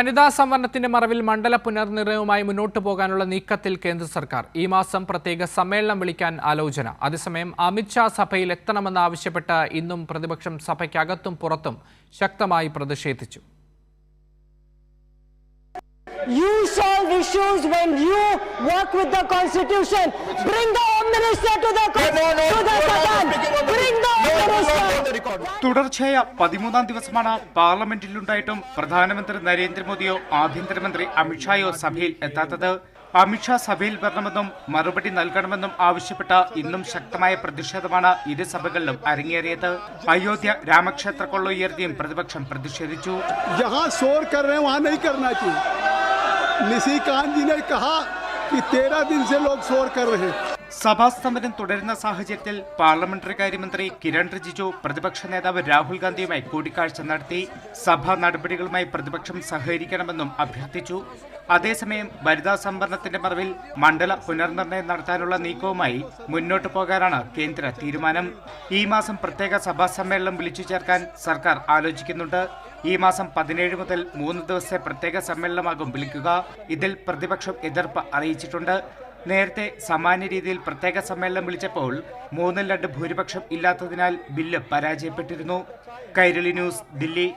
വനിതാ സംവരണത്തിന്റെ മറവിൽ മണ്ഡല പുനർനിർണയവുമായി മുന്നോട്ടു പോകാനുള്ള നീക്കത്തിൽ കേന്ദ്ര സർക്കാർ ഈ മാസം പ്രത്യേക സമ്മേളനം വിളിക്കാൻ ആലോചന. അതേസമയം അമിത്ഷാ സഭയിൽ എത്തണമെന്നാവശ്യപ്പെട്ട് ഇന്നും പ്രതിപക്ഷം സഭയ്ക്കകത്തും പുറത്തും ശക്തമായി പ്രതിഷേധിച്ചു. You solve issues when you work with the constitution. Bring the Home Minister to the Sadan. Bring the Home Minister. തുടർച്ചയായ 13ാം ദിവസമാണ് പാർലമെന്റിലുണ്ടായിട്ടും പ്രധാനമന്ത്രി നരേന്ദ്രമോദിയോ ആഭ്യന്തരമന്ത്രി അമിത്ഷായോ സഭയിൽ എത്താത്തത്. അമിത്ഷാ സഭയിൽ വരണമെന്നും മറുപടി നൽകണമെന്നും ആവശ്യപ്പെട്ട ഇന്നും ശക്തമായ പ്രതിഷേധമാണ് ഇരു സഭകളിലും അരങ്ങേറിയത്. അയോധ്യ രാമക്ഷേത്ര കൊള്ള ഉയർത്തിയും പ്രതിപക്ഷം പ്രതിഷേധിച്ചു. निशिकांत जी ने कहा कि 13 दिन से लोग शोर कर रहे हैं. സഭാസമരം തുടരുന്ന സാഹചര്യത്തിൽ പാർലമെന്ററി കാര്യമന്ത്രി കിരൺ റിജിജു പ്രതിപക്ഷ നേതാവ് രാഹുൽ ഗാന്ധിയുമായി കൂടിക്കാഴ്ച നടത്തി. സഭാ നടപടികളുമായി പ്രതിപക്ഷം സഹകരിക്കണമെന്നും അഭ്യർത്ഥിച്ചു. അതേസമയം വനിതാ സംവരണത്തിന്റെ മറവിൽ മണ്ഡല പുനർനിർണയം നടത്താനുള്ള നീക്കവുമായി മുന്നോട്ടു പോകാനാണ് കേന്ദ്ര തീരുമാനം. ഈ മാസം പ്രത്യേക സഭാ സമ്മേളനം വിളിച്ചു ചേർക്കാൻ സർക്കാർ ആലോചിക്കുന്നുണ്ട്. ഈ മാസം 17 മുതൽ 3 ദിവസത്തെ പ്രത്യേക സമ്മേളനമാകും വിളിക്കുക. ഇതിൽ പ്രതിപക്ഷം എതിർപ്പ് അറിയിച്ചിട്ടുണ്ട്. നേരത്തെ സമാന രീതിയിൽ പ്രത്യേക സമ്മേളനം വിളിച്ചപ്പോൾ 3-2 ഭൂരിപക്ഷം ഇല്ലാത്തതിനാൽ ബില്ല് പരാജയപ്പെട്ടിരുന്നു. കൈരളി ന്യൂസ്, ദില്ലി.